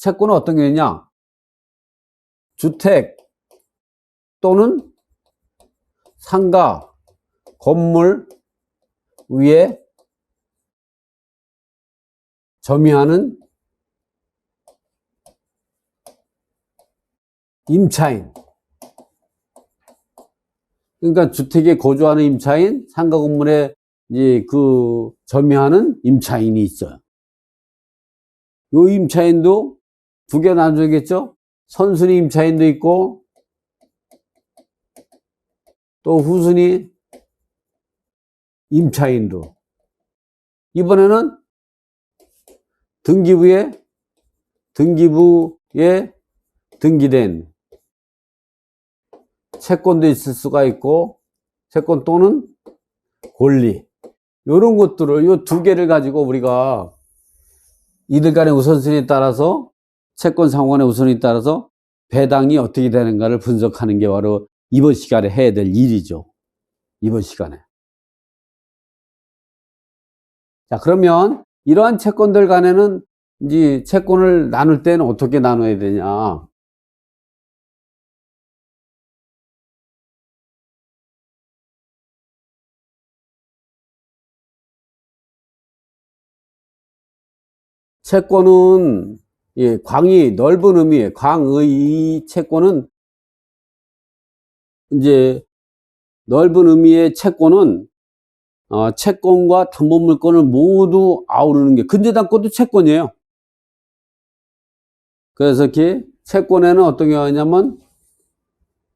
채권은 어떤 게 있냐? 주택 또는 상가, 건물 위에 점유하는 임차인. 그러니까 주택에 거주하는 임차인, 상가 건물에 이제 그 점유하는 임차인이 있어요. 요 임차인도 두 개 나눠지겠죠? 선순위 임차인도 있고 또 후순위 임차인도. 이번에는 등기부에 등기된 채권도 있을 수가 있고 채권 또는 권리, 이런 것들을 이 두 개를 가지고 우리가 이들 간의 우선순위에 따라서 채권 상환의 우선순위에 따라서 배당이 어떻게 되는가를 분석하는 게 바로 이번 시간에 해야 될 일이죠. 이번 시간에. 자, 그러면 이러한 채권들 간에는 이제 채권을 나눌 때는 어떻게 나눠야 되냐? 채권은 광이 넓은 의미의 광의 채권은 이제 넓은 의미의 채권은 채권과 담보물권을 모두 아우르는 게 근저당권도 채권이에요. 그래서 이렇게 채권에는 어떤 게 있냐면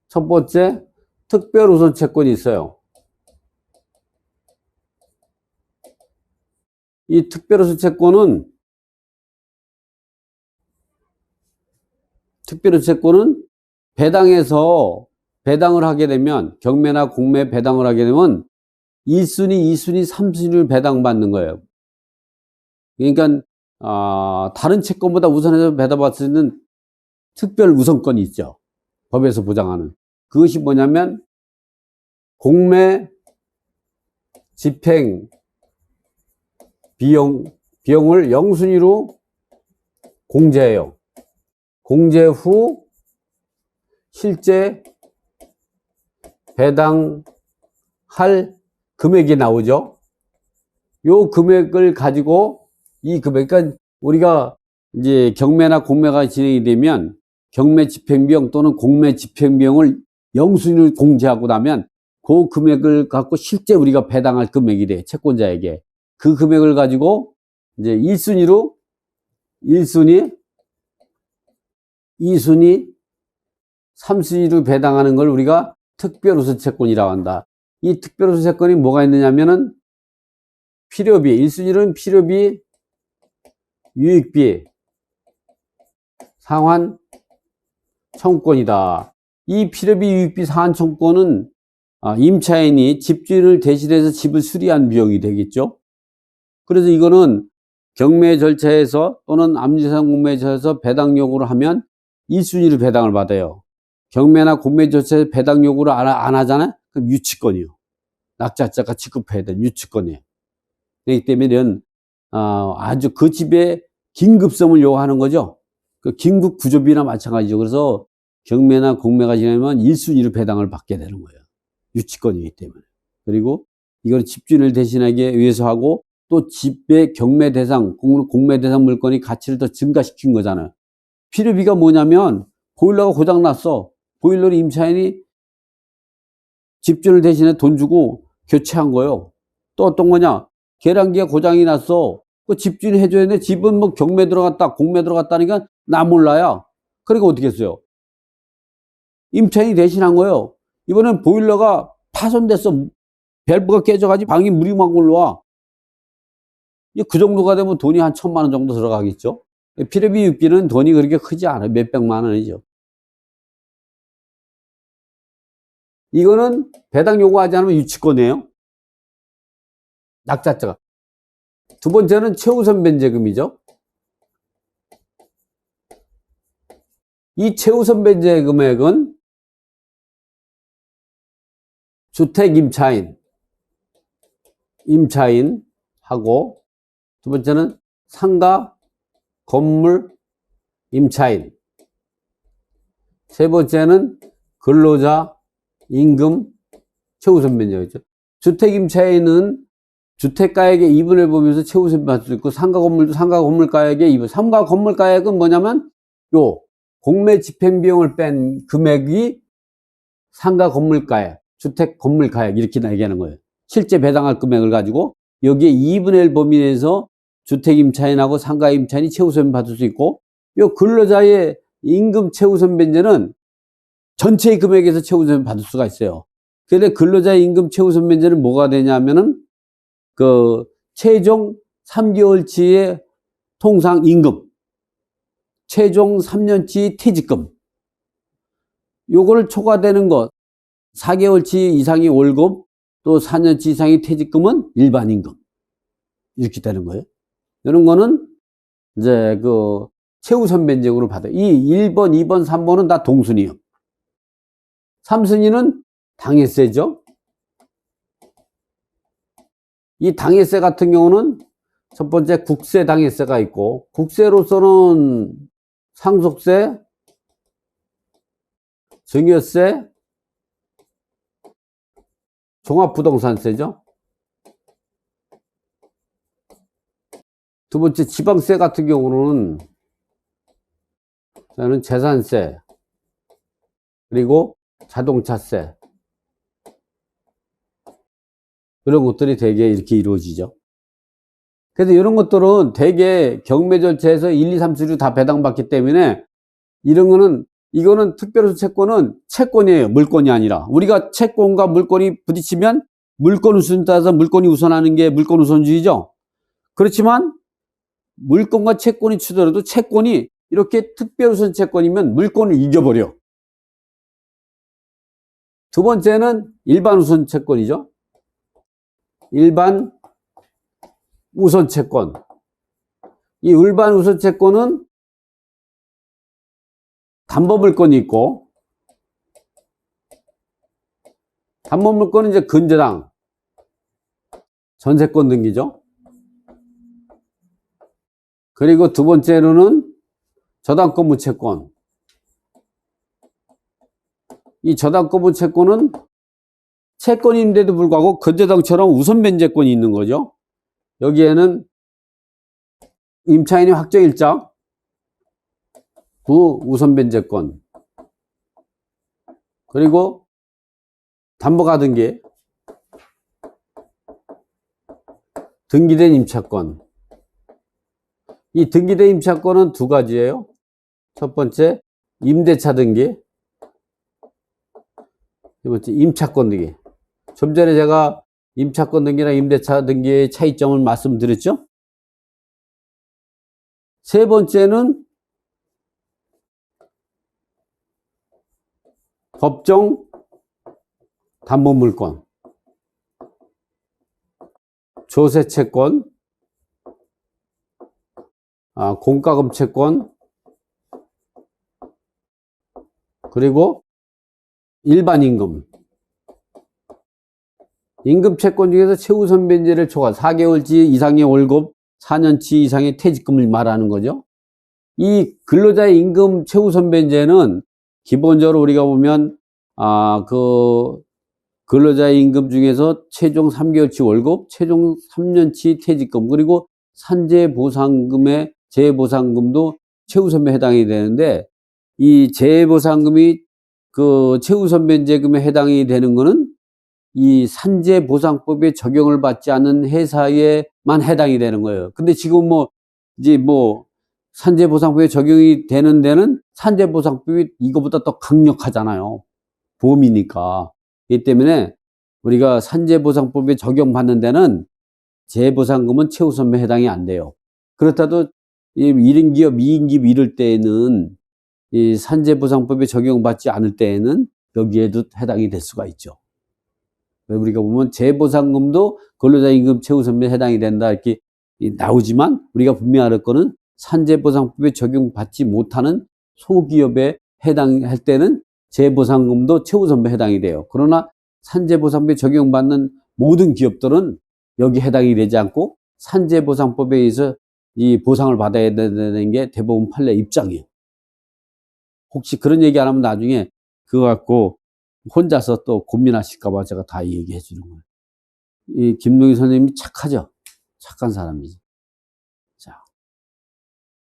첫 번째 특별우선 채권이 있어요. 이 특별우선 채권은 배당을 하게 되면 경매나 공매 배당을 하게 되면 1순위, 2순위, 3순위를 배당받는 거예요. 그러니까 다른 채권보다 우선해서 배당받을 수 있는 특별 우선권이 있죠. 법에서 보장하는. 그것이 뭐냐면 공매 집행 비용을 0순위로 공제해요. 공제 후 실제 배당할 금액이 나오죠. 요 금액을 가지고 이 금액, 그러니까 우리가 이제 경매나 공매가 진행이 되면 경매 집행비용 또는 공매 집행비용을 0순위로 공제하고 나면 그 금액을 갖고 실제 우리가 배당할 금액이 돼, 채권자에게. 그 금액을 가지고 이제 1순위, 2순위, 3순위로 배당하는 걸 우리가 특별우선 채권이라고 한다. 이 특별우선 채권이 뭐가 있느냐면은 필요비, 1순위는 필요비, 유익비, 상환 청구권이다. 이 필요비, 유익비, 상환 청구권은 임차인이 집주인을 대신해서 집을 수리한 비용이 되겠죠. 그래서 이거는 경매 절차에서 또는 압류상 공매 절차에서 배당 요구를 하면 1순위로 배당을 받아요. 경매나 공매 절차에서 배당 요구를 안 하잖아요? 그럼 유치권이요. 낙찰자가 지급해야 될 유치권이에요. 그렇기 때문에 이런 아주 그 집의 긴급성을 요구하는 거죠. 그 긴급 구조비나 마찬가지죠. 그래서 경매나 공매가 지나면 1순위로 배당을 받게 되는 거예요. 유치권이기 때문에. 그리고 이걸 집주인을 대신하기 위해서 하고 또 집의 경매 대상, 공매 대상 물건이 가치를 더 증가시킨 거잖아요. 필요비가 뭐냐면 보일러가 고장났어. 보일러를 임차인이 집주인을 대신해 돈 주고 교체한 거예요. 또 어떤 거냐? 계량기가 고장이 났어. 그 집주인이 해줘야 되는데 집은 뭐 경매 들어갔다, 공매 들어갔다니까 나 몰라요. 그러니까 어떻게 했어요? 임차인이 대신한 거예요. 이번엔 보일러가 파손됐어. 밸브가 깨져가지고 방에 물이 막 올라와. 그 정도가 되면 돈이 한 1,000만 원 정도 들어가겠죠. 필요비 유비는 돈이 그렇게 크지 않아요. 몇백만 원이죠. 이거는 배당 요구하지 않으면 유치권이에요. 낙찰자가. 두 번째는 최우선 변제금이죠. 이 최우선 변제 금액은 주택 임차인하고 두 번째는 상가, 건물 임차인. 세 번째는 근로자 임금 최우선 변제였죠. 주택 임차인은 주택가액의 2분을 보면서 최우선 받을 수 있고, 상가 건물도 상가 건물가액의 2분. 상가 건물가액은 뭐냐면 요 공매 집행 비용을 뺀 금액이 상가 건물가액, 주택 건물가액 이렇게 얘기하는 거예요. 실제 배당할 금액을 가지고 여기에 2분의 1 범위 내에서 주택 임차인하고 상가 임차인이 최우선 받을 수 있고, 요 근로자의 임금 최우선 변제는 전체의 금액에서 최우선 받을 수가 있어요. 근데 근로자의 임금 최우선 변제는 뭐가 되냐면은 그 최종 3개월치의 통상 임금, 최종 3년치 퇴직금, 요거를 초과되는 것, 4개월치 이상의 월급, 또 4년치 이상의 퇴직금은 일반 임금. 이렇게 되는 거예요. 이런 거는 이제 그 최우선 변제금으로 받아요. 이 1번, 2번, 3번은 다 동순이요. 3순위는 당해세죠. 이 당해세 같은 경우는 첫 번째 국세 당해세가 있고, 국세로서는 상속세, 증여세, 종합부동산세죠. 두 번째 지방세 같은 경우는 저는 재산세, 그리고 자동차세, 이런 것들이 대개 이렇게 이루어지죠. 그래서 이런 것들은 대개 경매 절차에서 1, 2, 3, 4류 다 배당받기 때문에 이런 거는, 이거는 특별호소 채권은 채권이에요. 물건이 아니라. 우리가 채권과 물건이 부딪히면 물건 우선 따라서 물건이 우선하는 게 물건 우선주의죠. 그렇지만 물건과 채권이 추더라도 채권이 이렇게 특별우선 채권이면 물건을 이겨버려. 두 번째는 일반 우선 채권이죠. 일반 우선 채권. 이 일반 우선 채권은 담보물건이 있고, 담보물건은 이제 근저당, 전세권 등기죠. 그리고 두 번째로는 저당권무 채권. 이 저당권무 채권은 채권인데도 불구하고 근저당처럼 우선 변제권이 있는 거죠. 여기에는 임차인의 확정일자, 구 우선 변제권, 그리고 담보가등기, 등기된 임차권. 이 등기된 임차권은 두 가지예요. 첫 번째 임대차 등기, 두 번째 임차권 등기. 좀 전에 제가 임차권 등기나 임대차 등기의 차이점을 말씀드렸죠. 세 번째는 법정 담보물권, 조세채권, 공과금 채권, 그리고 일반 임금. 임금 채권 중에서 최우선 변제를 초과 4개월치 이상의 월급, 4년치 이상의 퇴직금을 말하는 거죠. 이 근로자의 임금 최우선 변제는 기본적으로 우리가 보면 그 근로자의 임금 중에서 최종 3개월치 월급, 최종 3년치 퇴직금, 그리고 산재보상금의 재보상금도 최우선에 해당이 되는데, 이 재보상금이 그 최우선 변제금에 해당이 되는 거는 이 산재보상법에 적용을 받지 않는 회사에만 해당이 되는 거예요. 근데 지금 이제 산재보상법에 적용이 되는 데는 산재보상법이 이거보다 더 강력하잖아요. 보험이니까. 이 때문에 우리가 산재보상법에 적용받는 데는 재보상금은 최우선에 해당이 안 돼요. 그렇다도 이 1인 기업, 2인 기업 이럴 때에는 이 산재보상법에 적용받지 않을 때에는 여기에도 해당이 될 수가 있죠. 우리가 보면 재보상금도 근로자임금 최우선에 해당이 된다 이렇게 나오지만, 우리가 분명히 알 거는 산재보상법에 적용받지 못하는 소기업에 해당할 때는 재보상금도 최우선에 해당이 돼요. 그러나 산재보상법에 적용받는 모든 기업들은 여기 해당이 되지 않고 산재보상법에 의해서 이 보상을 받아야 되는 게 대법원 판례 입장이에요. 혹시 그런 얘기 안 하면 나중에 그거 갖고 혼자서 또 고민하실까봐 제가 다 얘기해 주는 거예요. 이 김동희 선생님이 착하죠? 착한 사람이지. 자,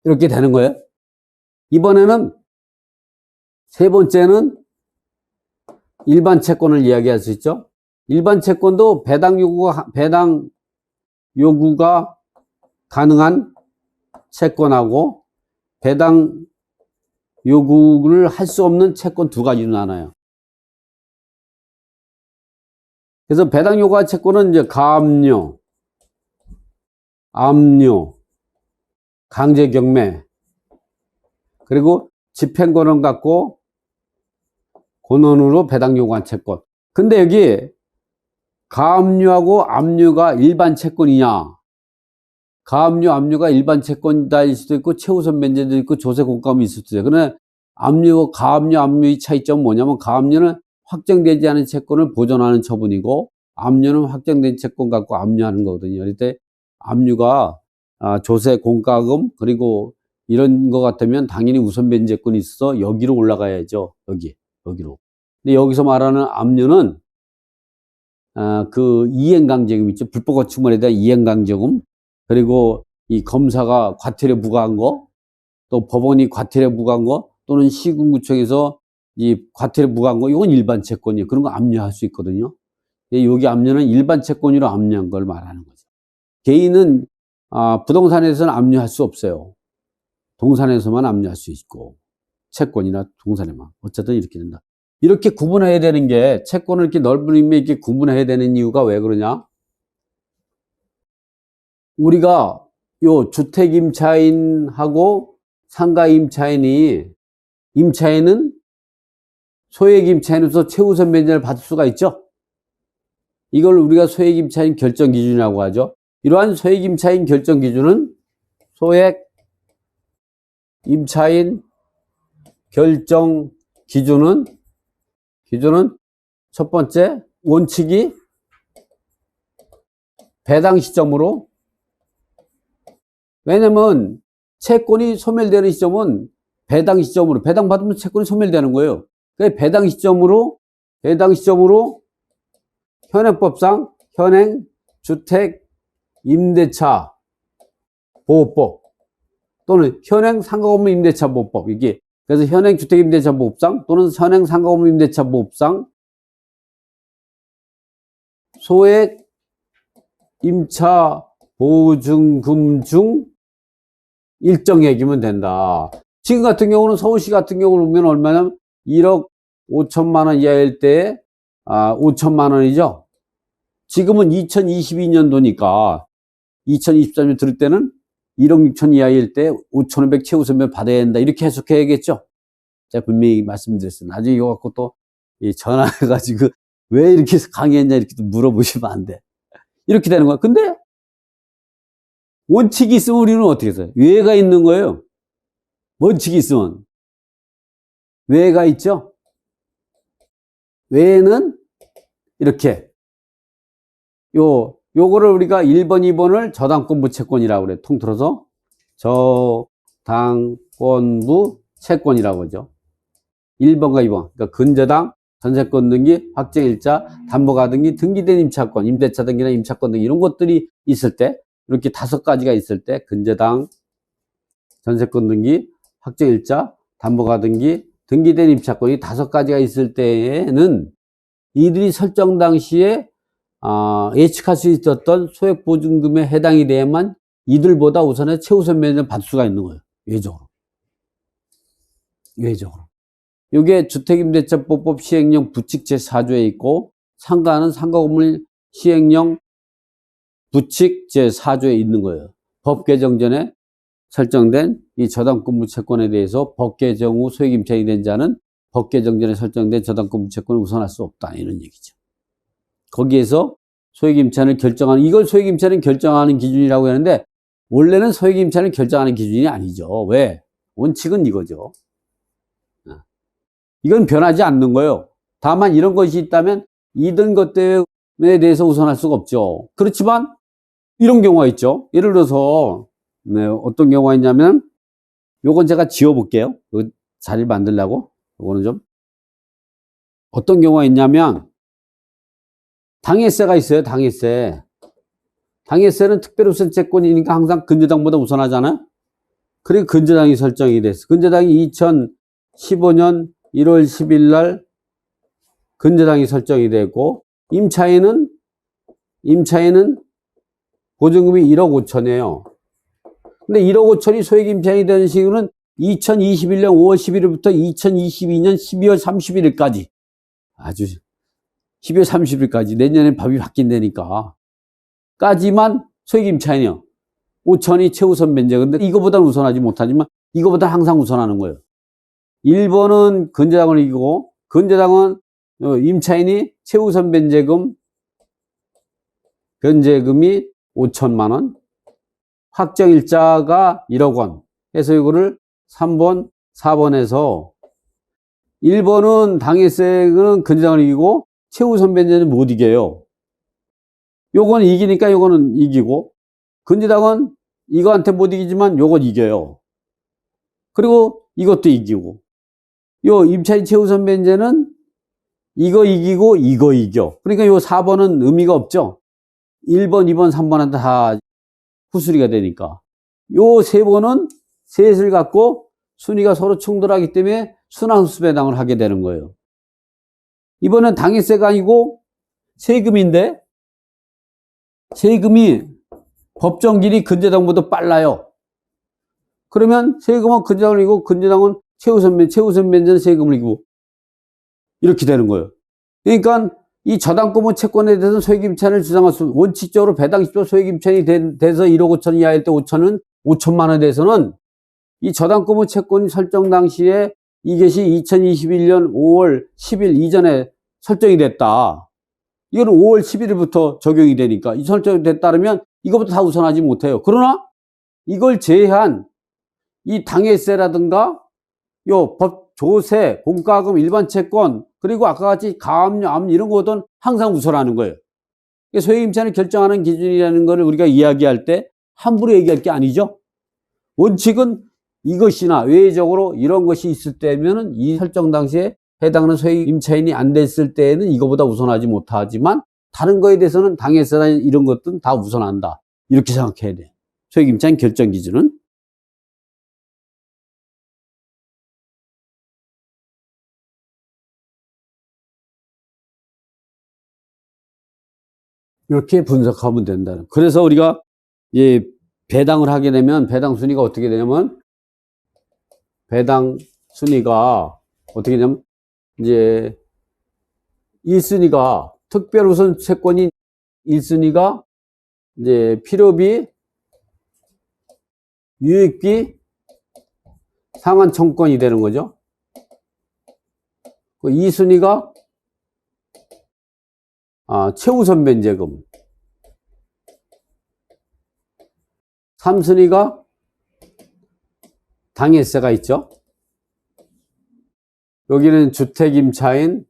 이렇게 되는 거예요. 이번에는 세 번째는 일반 채권을 이야기할 수 있죠. 일반 채권도 배당 요구가 가능한 채권하고 배당 요구를 할 수 없는 채권 두 가지로 나눠요. 그래서 배당 요구한 채권은 이제 가압류, 압류, 강제경매, 그리고 집행권을 갖고 권한으로 배당 요구한 채권. 근데 여기 가압류하고 압류가 일반 채권이냐? 가압류, 압류가 일반 채권일 수도 있고 최우선 면제도 있고 조세 공감이 있을 수도 있어요. 그러나 가압류, 압류의 차이점은 뭐냐면 가압류는 확정되지 않은 채권을 보존하는 처분이고 압류는 확정된 채권 갖고 압류하는 거거든요. 그럴 때 압류가 조세 공과금 그리고 이런 거 같으면 당연히 우선 면제권이 있어 여기로 올라가야죠. 여기로. 근데 여기서 말하는 압류는 그 이행강제금 있죠. 불법 거치물에 대한 이행강제금 그리고 이 검사가 과태료 부과한 거 또 법원이 과태료 부과한 거 또는 시군구청에서 이 과태료 부과한 거 이건 일반 채권이에요. 그런 거 압류할 수 있거든요. 여기 압류는 일반 채권으로 압류한 걸 말하는 거죠. 개인은 부동산에서는 압류할 수 없어요. 동산에서만 압류할 수 있고 채권이나 동산에만 어쨌든 이렇게 된다. 이렇게 구분해야 되는 게 채권을 이렇게 넓은 의미에 이렇게 구분해야 되는 이유가 왜 그러냐? 우리가 요 주택임차인하고 상가임차인은 소액임차인으로서 최우선 면제를 받을 수가 있죠. 이걸 우리가 소액임차인 결정기준이라고 하죠. 이러한 소액임차인 결정기준은 소액임차인 결정기준은 첫 번째 원칙이 배당 시점으로 왜냐면 채권이 소멸되는 시점은 배당 시점으로 배당 받으면 채권이 소멸되는 거예요. 그래서 배당 시점으로 현행법상 현행 주택 임대차 보호법 또는 현행 상가건물 임대차 보호법 이게 그래서 현행 주택 임대차 보호법상 또는 현행 상가건물 임대차 보호법상 소액 임차 보증금 중 일정액이면 된다. 지금 같은 경우는 서울시 같은 경우를 보면 얼마냐면 1억 5천만 원 이하일 때 5천만 원이죠. 지금은 2022년도니까 2023년 들을 때는 1억 6천 이하일 때 5,500 최우선면 받아야 된다. 이렇게 해석해야겠죠. 제가 분명히 말씀드렸어요. 나중에 이거 갖고 또 전화해가지고 왜 이렇게 강의했냐 이렇게 물어보시면 안 돼. 이렇게 되는 거야. 근데 원칙이 있으면 우리는 어떻게 해서요? 외가 있는 거예요. 원칙이 있으면. 외가 있죠? 외에는 이렇게. 요거를 우리가 1번, 2번을 저당권부 채권이라고 그래요. 통틀어서. 저당권부 채권이라고 하죠. 1번과 2번. 그러니까 근저당, 전세권 등기, 확정일자, 담보가 등기, 등기된 임차권, 임대차 등기나 임차권 등기 이런 것들이 있을 때 이렇게 5가지가 있을 때 근저당, 전세권 등기, 확정일자, 담보가 등기, 등기된 임차권이 5가지가 있을 때에는 이들이 설정 당시에 예측할 수 있었던 소액보증금에 해당이 돼야만 이들보다 우선에 최우선 면제를 받을 수가 있는 거예요. 외적으로. 이게 주택임대차보호법 시행령 부칙 제4조에 있고 상가는 상가건물 시행령 부칙 제4조에 있는 거예요. 법 개정 전에 설정된 이 저당권부 채권에 대해서 법 개정 후 소액임차인이 된 자는 법 개정 전에 설정된 저당권부 채권을 우선할 수 없다. 이런 얘기죠. 거기에서 소액임차인을 결정하는 이걸 소액임차인을 결정하는 기준이라고 하는데 원래는 소액임차인을 결정하는 기준이 아니죠. 왜? 원칙은 이거죠. 이건 변하지 않는 거예요. 다만 이런 것이 있다면 이런 것들에 대해서 우선할 수가 없죠. 그렇지만 이런 경우가 있죠. 예를 들어서 어떤 경우가 있냐면 요건 제가 지워볼게요. 자리를 만들려고. 이거는 좀 어떤 경우가 있냐면 당해세가 있어요. 당해세. 당해세는 특별우선채권이니까 항상 근저당보다 우선하잖아요. 그리고 근저당이 설정이 됐어. 근저당이 2015년 1월 10일 날 근저당이 설정이 되고 임차인은 보증금이 1억 5천이에요. 근데 1억 5천이 소액 임차인이 되는 시기는 2021년 5월 11일부터 2022년 12월 31일까지. 아주 12월 30일까지 내년에 법이 바뀐다니까. 까지만 소액 임차인이요. 5천이 최우선 면제. 근데 이거보다는 우선하지 못하지만 이거보다 항상 우선하는 거예요. 1번은 근저당을 이기고 근저당은 임차인이 최우선 변제금이 5천만 원, 확정일자가 1억 원 해서 이거를 3번, 4번에서 1번은 당해세는 근저당을 이기고 최우선 변제는 못 이겨요. 요거는 이기니까 요거는 이기고 근저당은 이거한테 못 이기지만 요건 이겨요. 그리고 이것도 이기고 요 임차인 최우선 변제는 이거 이기고 이거 이겨. 그러니까 요 4번은 의미가 없죠. 1번, 2번, 3번은 다 후순위가 되니까. 요 세 번은 셋을 갖고 순위가 서로 충돌하기 때문에 순환수 배당을 하게 되는 거예요. 이번엔 당해세가 아니고 세금인데 세금이 법정기일이 근저당보다 빨라요. 그러면 세금은 근저당을 이기고 근저당은 최우선 변제는 세금을 이기고 이렇게 되는 거예요. 그러니까 이 저당권분 채권에 대해서는 소액임차인을 주장할 수, 원칙적으로 배당 10조 소액임차인이 돼서 1억 5천 이하일 때 5천만 원에 대해서는 이 저당권분 채권이 설정 당시에 이것이 2021년 5월 10일 이전에 설정이 됐다. 이거는 5월 11일부터 적용이 되니까 이 설정이 됐다면 이것부터 다 우선하지 못해요. 그러나 이걸 제외한 이 당해세라든가 요 법 조세, 공과금, 일반 채권 그리고 아까 같이 가압류, 압류 이런 것은 항상 우선하는 거예요. 소액임차인을 결정하는 기준이라는 것을 우리가 이야기할 때 함부로 얘기할 게 아니죠. 원칙은 이것이나 외적으로 이런 것이 있을 때면은 이 설정 당시에 해당하는 소액임차인이 안 됐을 때에는 이거보다 우선하지 못하지만 다른 거에 대해서는 당해세나 이런 것들은 다 우선한다. 이렇게 생각해야 돼. 소액임차인 결정 기준은. 이렇게 분석하면 된다. 그래서 우리가 배당을 하게 되면 배당 순위가 어떻게 되냐면 배당 순위가 어떻게 되냐면 이제 1순위가 특별우선 채권이 1순위가 이제 필요비, 유익비, 상환 청권이 되는 거죠. 2순위가 최우선 변제금. 3순위가 당해세가 있죠. 여기는 주택임차인,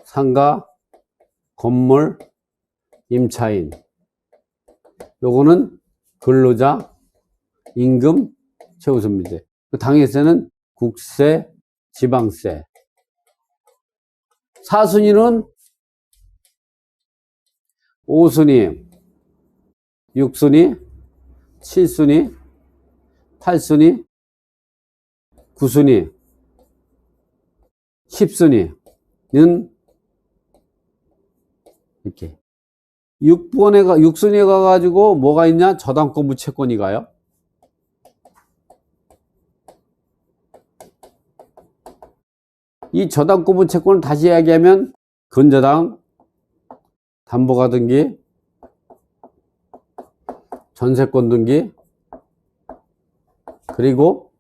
상가, 건물, 임차인. 요거는 근로자, 임금, 최우선 변제. 당해세는 국세, 지방세. 4순위는 5순위, 6순위, 7순위, 8순위, 9순위, 10순위는 이렇게 6순위에 가가지고 뭐가 있냐? 저당권부 채권이 가요. 이 저당권부 채권을 다시 이야기하면 근저당, 담보가 등기, 전세권 등기, 그리고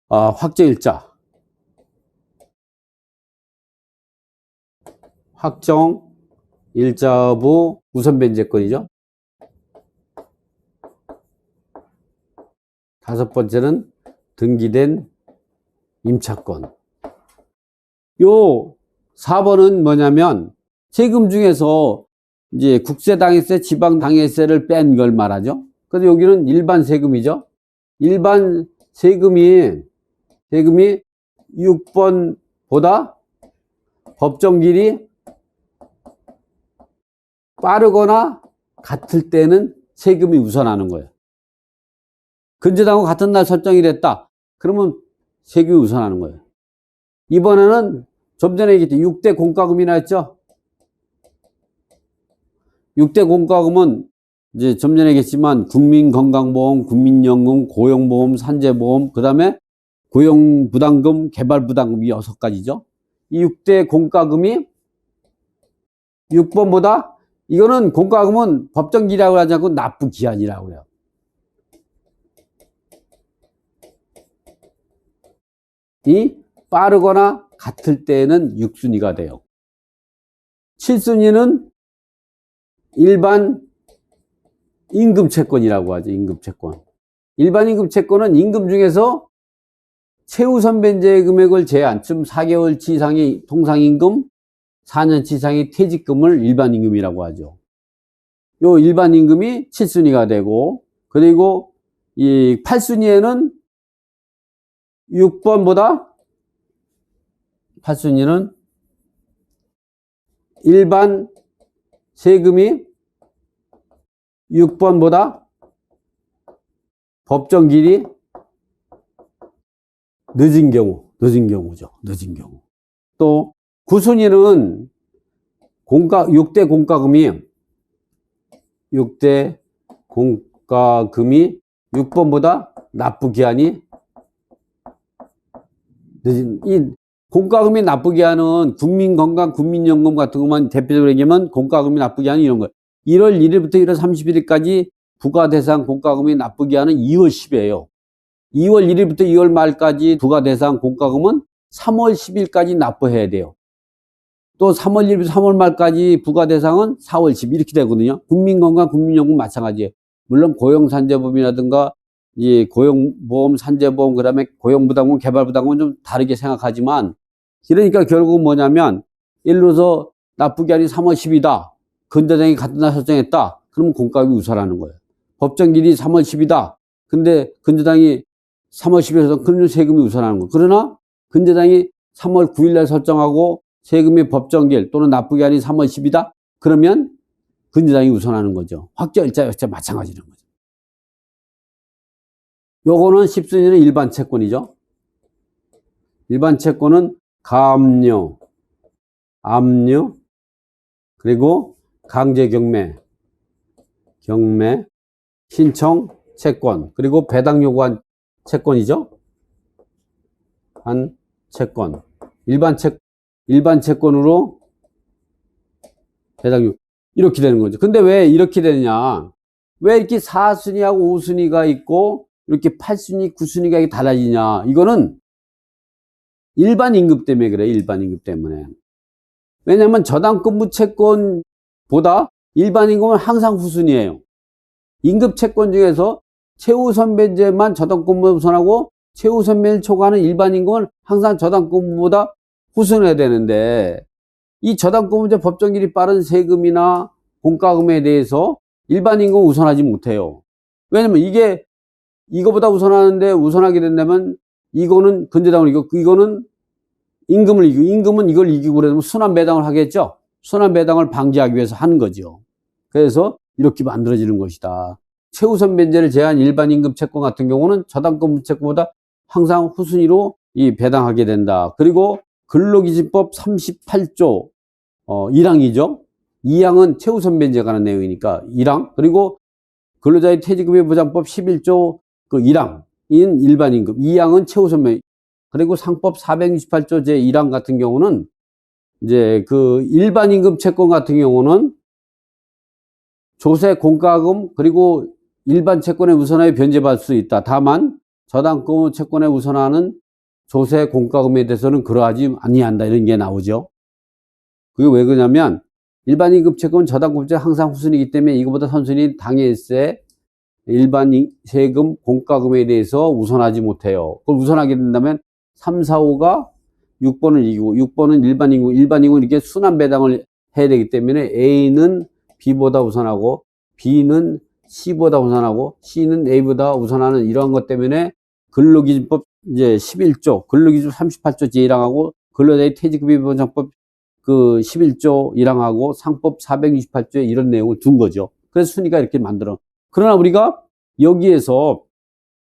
확정일자, 확정일자부 우선변제권이죠. 5번째는 등기된 임차권. 요 4번은 뭐냐면 세금 중에서 이제 국세당해세, 지방당해세를 뺀 걸 말하죠. 그래서 여기는 일반 세금이죠. 일반 세금이 6번보다 법정 길이 빠르거나 같을 때는 세금이 우선하는 거예요. 근저당과 같은 날 설정이 됐다. 그러면 세금이 우선하는 거예요. 이번에는 좀 전에 얘기했죠. 6대 공과금이나 했죠. 6대 공과금은 이제 좀 전에 얘기했지만 국민건강보험, 국민연금, 고용보험, 산재보험, 그 다음에 고용부담금, 개발부담금 이 6가지죠. 이 6대 공과금이 6번보다 이거는 공과금은 법정기라고 하지 않고 납부기한이라고 해요. 이 빠르거나 같을 때는 6순위가 돼요. 7순위는 일반 임금채권이라고 하죠. 임금채권. 일반 임금채권은 임금 중에서 최우선 변제 금액을 제한, 좀 4개월치 이상의 통상임금, 4년치 이상의 퇴직금을 일반 임금이라고 하죠. 요 일반 임금이 7순위가 되고, 그리고 이 8순위에는 6번보다 8순위는 일반 세금이 6번보다 법정 길이 늦은 경우죠. 늦은 경우. 또 9순위는 6대 공과금이 6번보다 납부기한이 늦은, 이 공과금이 납부기한은 국민건강, 국민연금 같은 것만 대표적으로 얘기하면 공과금이 납부기한이 이런 거예요. 1월 1일부터 1월 31일까지 부가대상 공과금이 납부기한은 2월 10일이에요. 2월 1일부터 2월 말까지 부가대상 공과금은 3월 10일까지 납부해야 돼요. 또 3월 1일부터 3월 말까지 부가대상은 4월 10일 이렇게 되거든요. 국민건강, 국민연금 마찬가지예요. 물론 고용산재보험이라든가 이 고용보험, 산재보험, 그 다음에 고용부담금, 개발부담금은 좀 다르게 생각하지만, 그러니까 결국은 뭐냐면, 예를 들어서 납부기한이 3월 10일이다. 근저당이 같은 날 설정했다. 그러면 공과금이 우선하는 거예요. 법정길이 3월 10일이다. 근데 근저당이 3월 10일에서 그러면 세금이 우선하는 거예요. 그러나 근저당이 3월 9일날 설정하고 세금의 법정길 또는 납부기한이 3월 10일이다. 그러면 근저당이 우선하는 거죠. 확정일자 역시 마찬가지인 거죠. 요거는 10순위는 일반 채권이죠. 일반 채권은 가압류, 압류, 그리고 강제경매, 신청 채권, 그리고 배당 요구한 채권이죠. 한 채권. 일반 채권으로 배당 요구. 이렇게 되는 거죠. 근데 왜 이렇게 되느냐? 왜 이렇게 4순위하고 5순위가 있고 이렇게 8순위, 9순위가 달라지냐? 이거는 일반 임금 때문에 그래요. 일반 임금 때문에. 왜냐하면 저당권부 채권보다 일반 임금은 항상 후순위예요. 임금 채권 중에서 최우선 변제만 저당권부에 우선하고 최우선 변제를 초과하는 일반 임금은 항상 저당권부보다 후순해야 되는데, 이 저당권부제 법정길이 빠른 세금이나 공과금에 대해서 일반 임금은 우선하지 못해요. 왜냐면 이거보다 우선하는데 우선하게 된다면 이거는 근저당을 이기고 이거는 임금을 이기고 임금은 이걸 이기고 그러면 순환 배당을 하겠죠. 순환 배당을 방지하기 위해서 하는 거죠. 그래서 이렇게 만들어지는 것이다. 최우선 변제를 제한 일반 임금 채권 같은 경우는 저당권 채권보다 항상 후순위로 이 배당하게 된다. 그리고 근로기준법 38조 1항이죠. 2항은 최우선 변제에 관한 내용이니까 1항, 그리고 근로자의 퇴직금의 보장법 11조 그 1항인 일반 임금, 2항은 최우선 변제, 그리고 상법 468조 제1항 같은 경우는 이제 그 일반 임금 채권 같은 경우는 조세 공과금 그리고 일반 채권에 우선하여 변제받을 수 있다. 다만 저당권 채권에 우선하는 조세 공과금에 대해서는 그러하지 아니한다. 이런 게 나오죠. 그게 왜 그러냐면 일반 임금 채권은 저당권제 항상 후순위이기 때문에 이거보다 선순위 당해세 일반 세금 공과금에 대해서 우선하지 못해요. 그걸 우선하게 된다면 3, 4, 5가 6번을 이기고 6번은 일반 임금은 이렇게 순환 배당을 해야 되기 때문에 A는 B보다 우선하고 B는 C보다 우선하고 C는 A보다 우선하는 이러한 것 때문에 근로기준법 이제 11조, 근로기준 38조 제1항하고 근로자의 퇴직급여 보장법 그 11조 1항하고 상법 468조에 이런 내용을 둔 거죠. 그래서 순위가 이렇게 만들어. 그러나 우리가 여기에서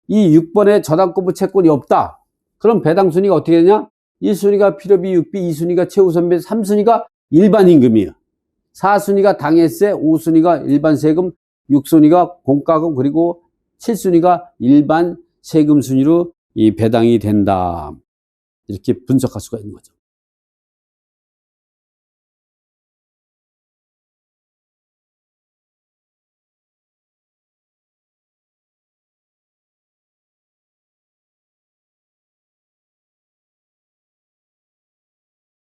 이 6번에 저당권부 채권이 없다. 그럼 배당 순위가 어떻게 되냐? 1순위가 필요비 6비, 2순위가 최우선비, 3순위가 일반임금이에요. 4순위가 당해세, 5순위가 일반세금, 6순위가 공과금, 그리고 7순위가 일반 세금 순위로 이 배당이 된다. 이렇게 분석할 수가 있는 거죠.